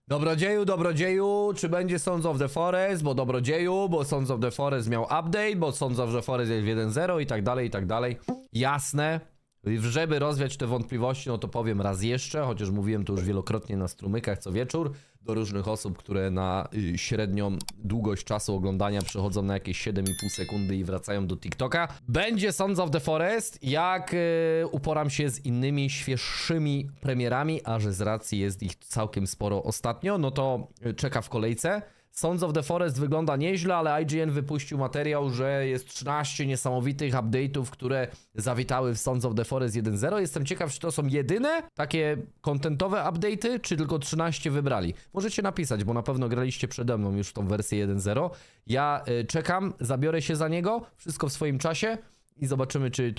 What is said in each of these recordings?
Dobrodzieju, Dobrodzieju, czy będzie Sons of the Forest, bo Dobrodzieju, bo Sons of the Forest miał update, bo Sons of the Forest jest 1.0 i tak dalej, i tak dalej. Jasne. Żeby rozwiać te wątpliwości, no to powiem raz jeszcze, chociaż mówiłem to już wielokrotnie na strumykach co wieczór, do różnych osób, które na średnią długość czasu oglądania przechodzą na jakieś 7,5 sekundy i wracają do TikToka. Będzie Sons of the Forest, jak uporam się z innymi świeższymi premierami, a że z racji jest ich całkiem sporo ostatnio, no to czeka w kolejce. Sons of the Forest wygląda nieźle, ale IGN wypuścił materiał, że jest 13 niesamowitych update'ów, które zawitały w Sons of the Forest 1.0. Jestem ciekaw, czy to są jedyne takie kontentowe update'y, czy tylko 13 wybrali. Możecie napisać, bo na pewno graliście przede mną już w tą wersję 1.0. Ja czekam, zabiorę się za niego, wszystko w swoim czasie i zobaczymy, czy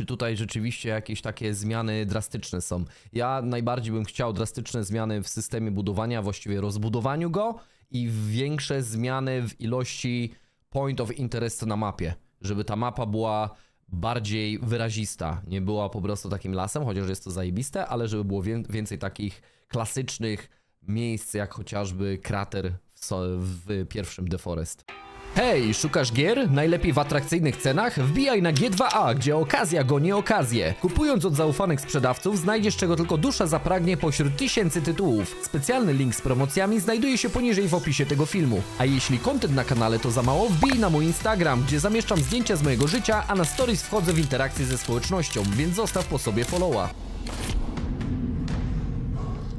tutaj rzeczywiście jakieś takie zmiany drastyczne są. Ja najbardziej bym chciał drastyczne zmiany w systemie budowania, właściwie rozbudowaniu go, i większe zmiany w ilości point of interest na mapie, żeby ta mapa była bardziej wyrazista, nie była po prostu takim lasem, chociaż jest to zajebiste, ale żeby było więcej takich klasycznych miejsc, jak chociażby krater w pierwszym The Forest. Hej, szukasz gier? Najlepiej w atrakcyjnych cenach? Wbijaj na G2A, gdzie okazja goni okazję. Kupując od zaufanych sprzedawców, znajdziesz czego tylko dusza zapragnie pośród tysięcy tytułów. Specjalny link z promocjami znajduje się poniżej w opisie tego filmu. A jeśli content na kanale to za mało, wbij na mój Instagram, gdzie zamieszczam zdjęcia z mojego życia, a na stories wchodzę w interakcję ze społecznością, więc zostaw po sobie followa.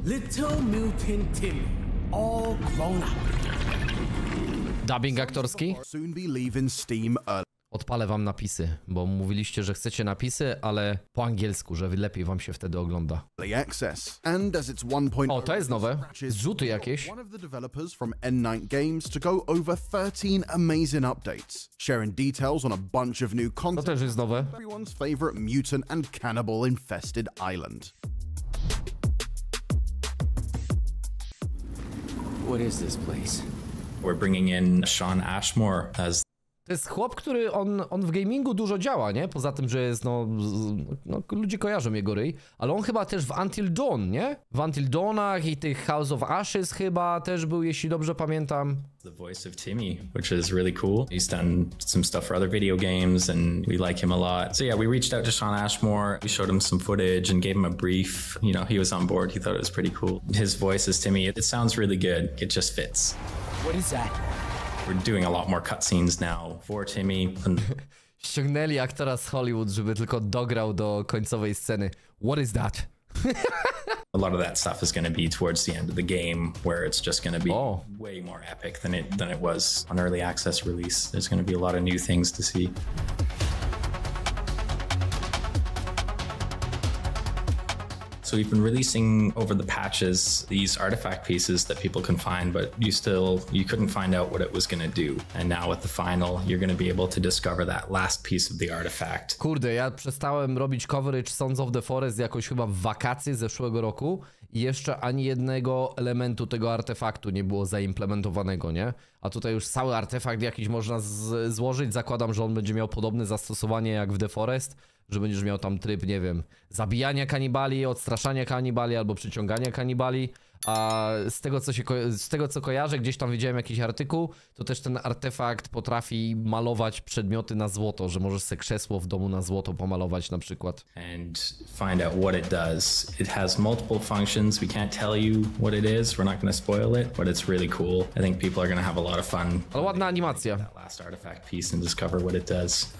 Little mutant Timmy, all grown up. Dubbing aktorski? Odpalę wam napisy, bo mówiliście, że chcecie napisy, ale po angielsku, że lepiej wam się wtedy ogląda. O, to jest nowe. Zrzuty jakieś. To też jest nowe. What is this place? We're bringing in Sean Ashmore as... To jest chłop, który on w gamingu dużo działa, nie? Poza tym, że jest, no ludzie kojarzą jego ryj, ale on chyba też w Until Dawn, nie? W Until Dawnach i tych House of Ashes chyba też był, jeśli dobrze pamiętam. The voice of Timmy, which is really cool. He's done some stuff for other video games and we like him a lot. So yeah, we reached out to Sean Ashmore. We showed him some footage and gave him a brief. You know, he was on board. He thought it was pretty cool. His voice is Timmy. It sounds really good. It just fits. What is that? We're doing a lot more cutscenes now for Timmy. Ściągnęli aktora z Hollywood, żeby tylko dograł do końcowej sceny. What is that? A lot of that stuff is going to be towards the end of the game, where it's just going to be way more epic than it was on early access release. There's going to be a lot of new things to see. So we've been releasing over the patches these artifact pieces that people can find, but you couldn't find out what it was going to do. And now with the final, you're going to be able to discover that last piece of the artifact. Kurde, ja przestałem robić coverage Sons of the Forest jakoś chyba w wakacje zeszłego roku i jeszcze ani jednego elementu tego artefaktu nie było zaimplementowanego, nie? A tutaj już cały artefakt jakiś można złożyć. Zakładam, że on będzie miał podobne zastosowanie jak w The Forest, że będziesz miał tam tryb, nie wiem, zabijania kanibali, odstraszania kanibali albo przyciągania kanibali. A z tego co kojarzę, gdzieś tam widziałem jakiś artykuł, to też ten artefakt potrafi malować przedmioty na złoto, że możesz sobie krzesło w domu na złoto pomalować na przykład. And find out what it does. It has multiple functions. We can't tell you what it is. We're not going to spoil it, but it's really cool. I think people are going to have a lot of fun. Ale ładna animacja. That last artifact piece and discover what it does.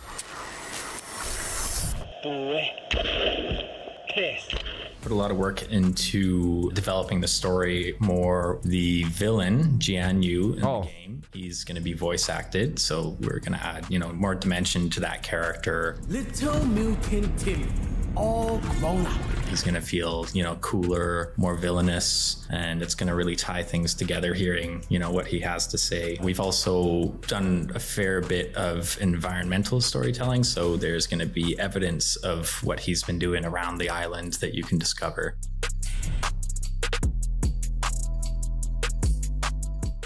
Put a lot of work into developing the story more. The villain, Jian-Yu, in the game, he's going to be voice acted, so we're going to add, more dimension to that character. Little mutant Timmy, all grown up. He's going to feel, cooler, more villainous, and it's going to really tie things together hearing, what he has to say. We've also done a fair bit of environmental storytelling, so there's going to be evidence of what he's been doing around the island that you can discover.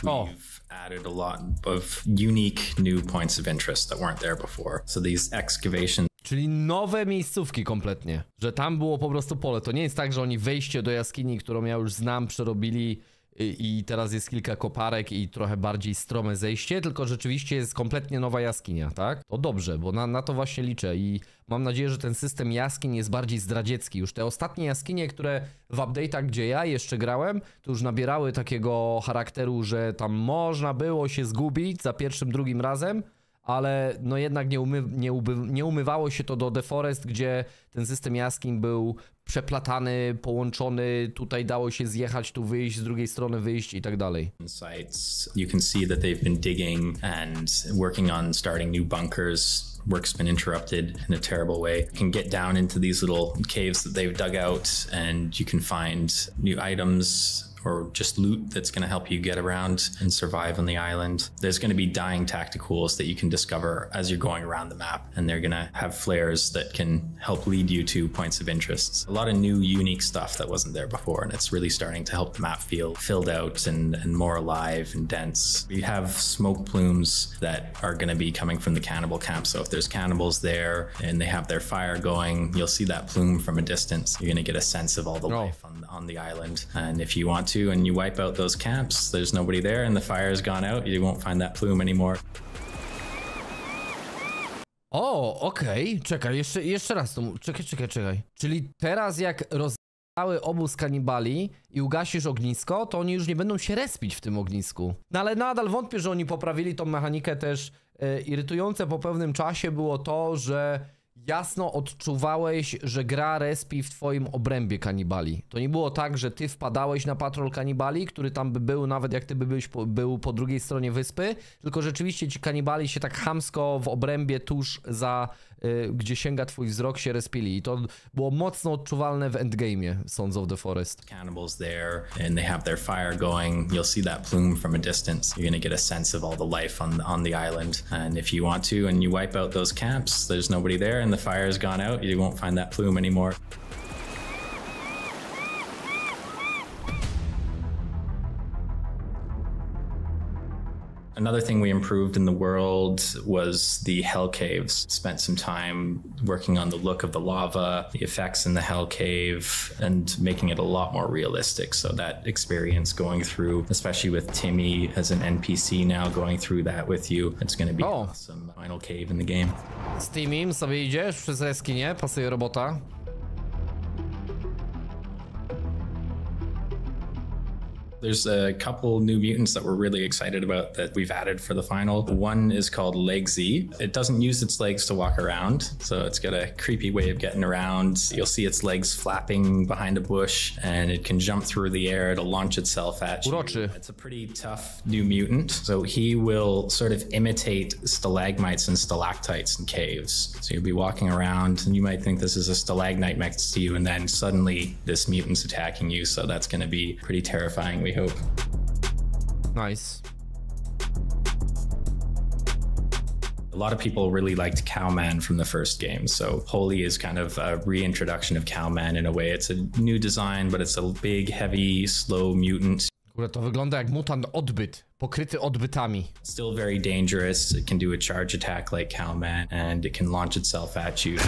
We've added a lot of unique new points of interest that weren't there before. So these excavations. Czyli nowe miejscówki kompletnie, że tam było po prostu pole. To nie jest tak, że oni wejście do jaskini, którą ja już znam, przerobili i teraz jest kilka koparek i trochę bardziej strome zejście, tylko rzeczywiście jest kompletnie nowa jaskinia, tak? To dobrze, bo na to właśnie liczę i mam nadzieję, że ten system jaskiń jest bardziej zdradziecki. Już te ostatnie jaskinie, które w update'ach, gdzie ja jeszcze grałem, to już nabierały takiego charakteru, że tam można było się zgubić za pierwszym, drugim razem, ale no jednak nie umywało się to do The Forest, gdzie ten system jaskiń był przeplatany, połączony, tutaj dało się zjechać, tu wyjść, z drugiej strony wyjść i tak dalej. Sites, you can see that they've been digging and working on starting new bunkers. Work's been interrupted in a terrible way. You can get down into these little caves that they've dug out and you can find new items or just loot that's going to help you get around and survive on the island. There's going to be dying tacticals that you can discover as you're going around the map, and they're going to have flares that can help lead you to points of interest. A lot of new, unique stuff that wasn't there before, and it's really starting to help the map feel filled out and more alive and dense. We have smoke plumes that are going to be coming from the cannibal camp, so if there's cannibals there and they have their fire going, you'll see that plume from a distance. You're going to get a sense of all the life on the island, and if you want to and you wipe out those camps, there's nobody there and the fire's gone out, you won't find that plume anymore. O, okej, czekaj, jeszcze raz to czekaj. Czyli teraz jak rozdały obóz kanibali i ugasisz ognisko, to oni już nie będą się respić w tym ognisku. No ale nadal wątpię, że oni poprawili tą mechanikę też. Irytujące po pewnym czasie było to, że jasno odczuwałeś, że gra respi w twoim obrębie kanibali. To nie było tak, że ty wpadałeś na patrol kanibali, który tam by był, nawet jak ty był po drugiej stronie wyspy, tylko rzeczywiście ci kanibali się tak chamsko w obrębie tuż za, gdzie sięga twój wzrok, się respili. I to było mocno odczuwalne w endgame'ie Sons of the Forest. Cannibals there and they have their fire going. You'll see that plume from a distance. You're going to get a sense of all the life on the island. And if you want to and you wipe out those camps, there's nobody there and the fire's gone out, you won't find that plume anymore. Another thing we improved in the world was the hell caves. Spent some time working on the look of the lava, the effects in the hell cave, and making it a lot more realistic. So that experience going through, especially with Timmy as an NPC now going through that with you, it's going to be an awesome final cave in the game. Z Timmym sobie idziesz przez jaskinię, pasuje robota. There's a couple new mutants that we're really excited about that we've added for the final. One is called Legsy. It doesn't use its legs to walk around, so it's got a creepy way of getting around. You'll see its legs flapping behind a bush, and it can jump through the air. It'll launch itself at you. Uroczy. It's a pretty tough new mutant, so he will sort of imitate stalagmites and stalactites in caves. So you'll be walking around, and you might think this is a stalagmite next to you, and then suddenly this mutant's attacking you, so that's going to be pretty terrifying, we hope. Nice. A lot of people really liked Cowman from the first game, so Holy is kind of a reintroduction of Cowman in a way. It's a new design, but it's a big, heavy, slow mutant. Kurde, to wygląda jak mutant odbyt, pokryty odbytami. Still very dangerous. It can do a charge attack like Cowman, and it can launch itself at you.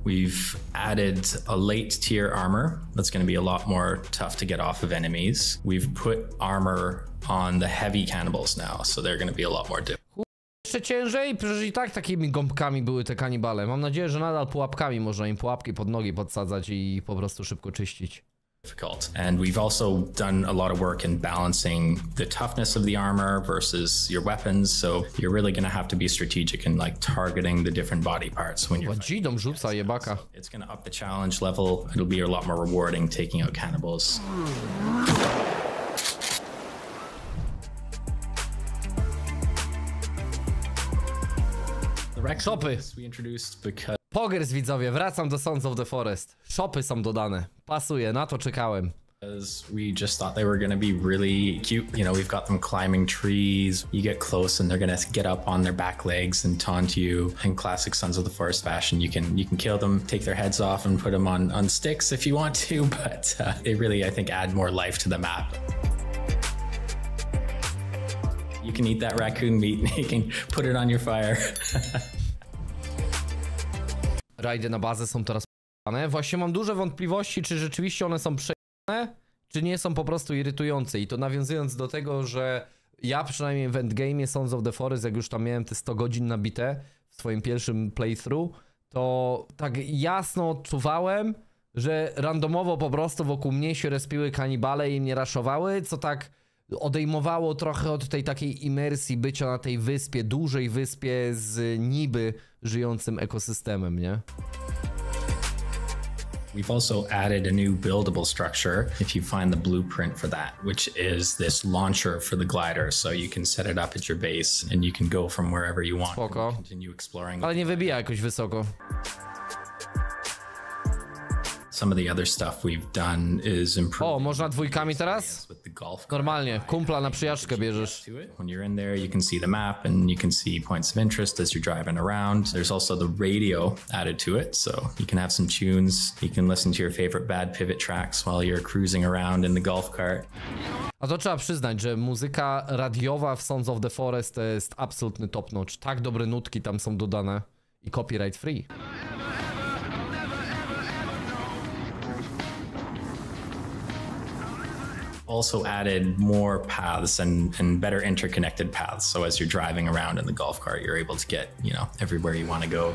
We've added a late tier armor that's going to be a lot more tough to get off of enemies. We've put armor on the heavy cannibals now, so they're going to be a lot more difficult. Jeszcze ciężej, przecież i tak takimi gąbkami były te kanibale. Mam nadzieję, że nadal pułapkami można im pułapki pod nogi podsadzać i po prostu szybko czyścić. And we've also done a lot of work in balancing the toughness of the armor versus your weapons, so you're really going to have to be strategic in like targeting the different body parts when you're fighting. Rzuca jebaka. It's going to up the challenge level. It'll be a lot more rewarding taking out cannibals. Shopy. We introduced because Pogers, widzowie, wracam do Sons of the Forest. Shopy są dodane. Pasuje, na to czekałem. We just thought they were going to be really cute. You know, we've got them climbing trees. You get close and they're going to get up on their back legs and taunt you. In classic Sons of the Forest fashion, you can kill them, take their heads off and put them on sticks if you want to, but they really, I think, add more life to the map. You can eat that raccoon meat and you can put it on your fire. Rajdy na bazę są teraz Właśnie mam duże wątpliwości, czy rzeczywiście one są przejęte, czy nie są po prostu irytujące. I to nawiązując do tego, że ja przynajmniej w endgame'ie Sons of the Forest, jak już tam miałem te 100 godzin nabite w swoim pierwszym playthrough, to tak jasno odczuwałem, że randomowo po prostu wokół mnie się respiły kanibale i mnie raszowały, co tak odejmowało trochę od tej takiej imersji bycia na tej wyspie, dużej wyspie z niby żyjącym ekosystemem, nie? We've also added a new buildable structure if you find the blueprint for that, which is this launcher for the glider. So you can set it up at your base and you can go from wherever you want. Spoko. Continue exploring. Ale nie wybija jakoś wysoko. Some of the other stuff we've done is improve. O, można dwójkami teraz? Normalnie, kumpla na przyjażdżkę bierzesz. When you're in there, you can see the map and you can see points of interest as you're driving around. There's also the radio added to it, so you can have some tunes. You can listen to your favorite bad pivot tracks while you're cruising around in the golf cart. A to trzeba przyznać, że muzyka radiowa w Sons of the Forest to jest absolutny top notch. Tak dobre nutki tam są dodane i copyright free. Also added more paths and better interconnected paths. So as you're driving around in the golf cart, you're able to get, you know, everywhere you want to go.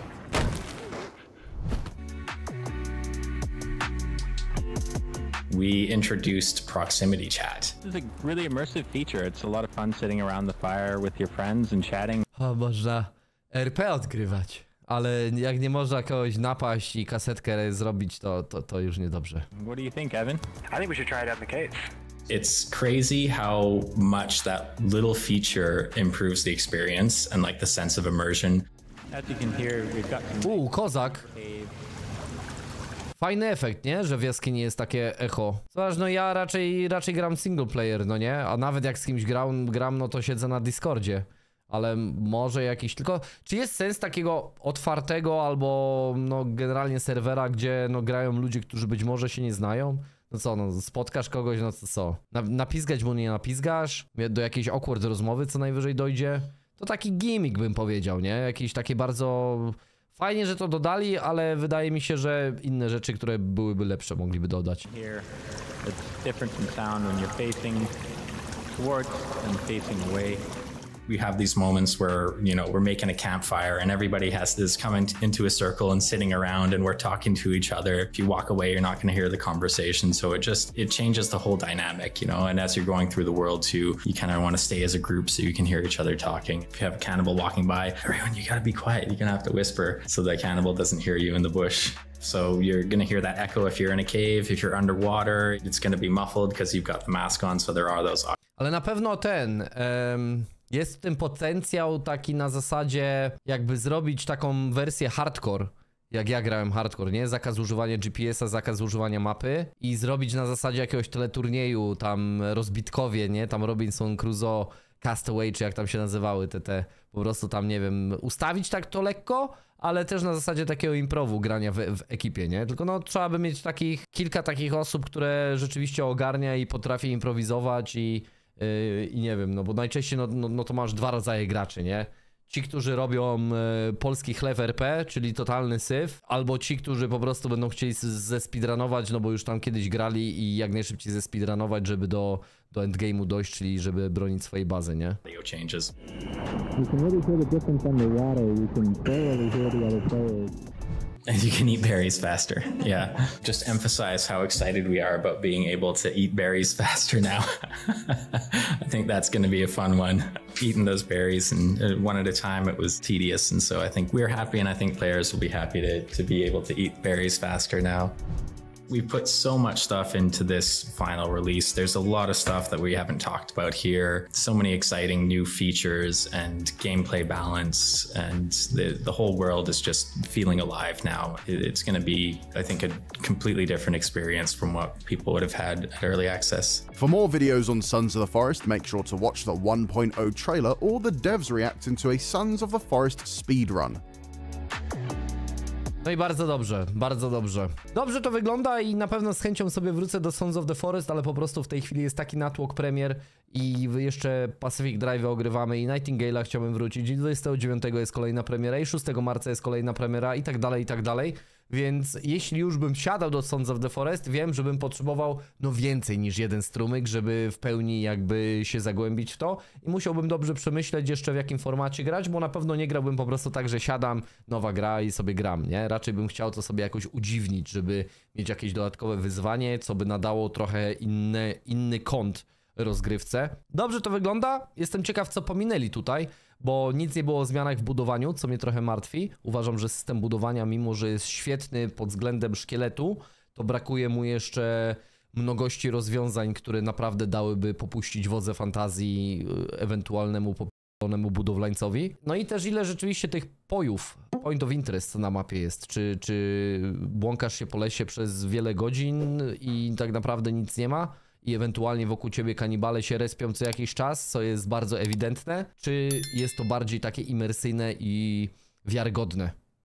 We introduced proximity chat. This is a really immersive feature. It's a lot of fun sitting around the fire with your friends and chatting. O, można RP odgrywać. Ale jak nie można kogoś napaść i kasetkę zrobić, to już niedobrze. What do you think, Evan? I think we should try it out in the cave. It's crazy how much that little feature improves the experience and like the sense of immersion. As you can hear, we've got some Kozak. Fajny efekt, nie? Że w jaskini jest takie echo. Zobacz, no ja raczej gram single player, no nie? A nawet jak z kimś gram, no to siedzę na Discordzie. Ale może jakiś, tylko czy jest sens takiego otwartego albo no generalnie serwera, gdzie no grają ludzie, którzy być może się nie znają? No co, no spotkasz kogoś, no to co? Napizgać mu nie napizgasz? Do jakiejś awkward rozmowy co najwyżej dojdzie? To taki gimmick bym powiedział, nie? Jakieś takie bardzo... Fajnie, że to dodali, ale wydaje mi się, że inne rzeczy, które byłyby lepsze, mogliby dodać. here. It's different in sound when you're facing towards and facing away. We have these moments where, you know, we're making a campfire and everybody has to come into a circle and sitting around and we're talking to each other. If you walk away, you're not going to hear the conversation. So it changes the whole dynamic, you know, and as you're going through the world too, you kind of want to stay as a group so you can hear each other talking. If you have a cannibal walking by, everyone, you got to be quiet. You're going to have to whisper so the cannibal doesn't hear you in the bush. So you're going to hear that echo if you're in a cave. If you're underwater, it's going to be muffled because you've got the mask on. So there are those. Ale na pewno jest w tym potencjał taki na zasadzie jakby zrobić taką wersję hardcore, jak ja grałem hardcore, nie? Zakaz używania GPS-a, zakaz używania mapy i zrobić na zasadzie jakiegoś teleturnieju, tam rozbitkowie, nie? Tam Robinson Crusoe, Castaway, czy jak tam się nazywały te po prostu tam, nie wiem, ustawić tak to lekko, ale też na zasadzie takiego improvu grania w ekipie, nie? Tylko no trzeba by mieć kilka takich osób, które rzeczywiście ogarnia i potrafi improwizować i nie wiem, no bo najczęściej no to masz dwa rodzaje graczy, nie? Ci, którzy robią polski chleb RP, czyli totalny syf, albo ci, którzy po prostu będą chcieli zespeedrunować, no bo już tam kiedyś grali i jak najszybciej zespeedrunować, żeby do endgame'u dojść, czyli żeby bronić swojej bazy, nie? Changes. You can really hear the difference on the water. You can barely hear the other players. And you can eat berries faster. Yeah. Just emphasize how excited we are about being able to eat berries faster now. I think that's going to be a fun one. Eating those berries and one at a time, it was tedious. And so I think we're happy and I think players will be happy to be able to eat berries faster now. We put so much stuff into this final release. There's a lot of stuff that we haven't talked about here. So many exciting new features and gameplay balance, and the whole world is just feeling alive now. It's going to be, I think, a completely different experience from what people would have had at early access. For more videos on Sons of the Forest, make sure to watch the 1.0 trailer or the devs reacting to a Sons of the Forest speedrun. No i bardzo dobrze, bardzo dobrze. Dobrze to wygląda i na pewno z chęcią sobie wrócę do Sons of the Forest, ale po prostu w tej chwili jest taki natłok premier i jeszcze Pacific Drive ogrywamy i Nightingale'a chciałbym wrócić i 29 jest kolejna premiera i 6 marca jest kolejna premiera i tak dalej, Więc jeśli już bym siadał do Sons of the Forest, wiem, że bym potrzebował no więcej niż jeden strumyk, żeby w pełni jakby się zagłębić w to i musiałbym dobrze przemyśleć jeszcze w jakim formacie grać, bo na pewno nie grałbym po prostu tak, że siadam, nowa gra i sobie gram, nie? Raczej bym chciał to sobie jakoś udziwnić, żeby mieć jakieś dodatkowe wyzwanie, co by nadało trochę inny kąt rozgrywce. Dobrze to wygląda, jestem ciekaw co pominęli tutaj, bo nic nie było o zmianach w budowaniu, co mnie trochę martwi. Uważam, że system budowania, mimo że jest świetny pod względem szkieletu, to brakuje mu jeszcze mnogości rozwiązań, które naprawdę dałyby popuścić wodze fantazji ewentualnemu poprzednemu budowlańcowi. No i też ile rzeczywiście tych pojów, point of interest na mapie jest, czy błąkasz się po lesie przez wiele godzin i tak naprawdę nic nie ma? I ewentualnie wokół ciebie kanibale się respią co jakiś czas, co jest bardzo ewidentne, czy jest to bardziej takie imersyjne i wiarygodne?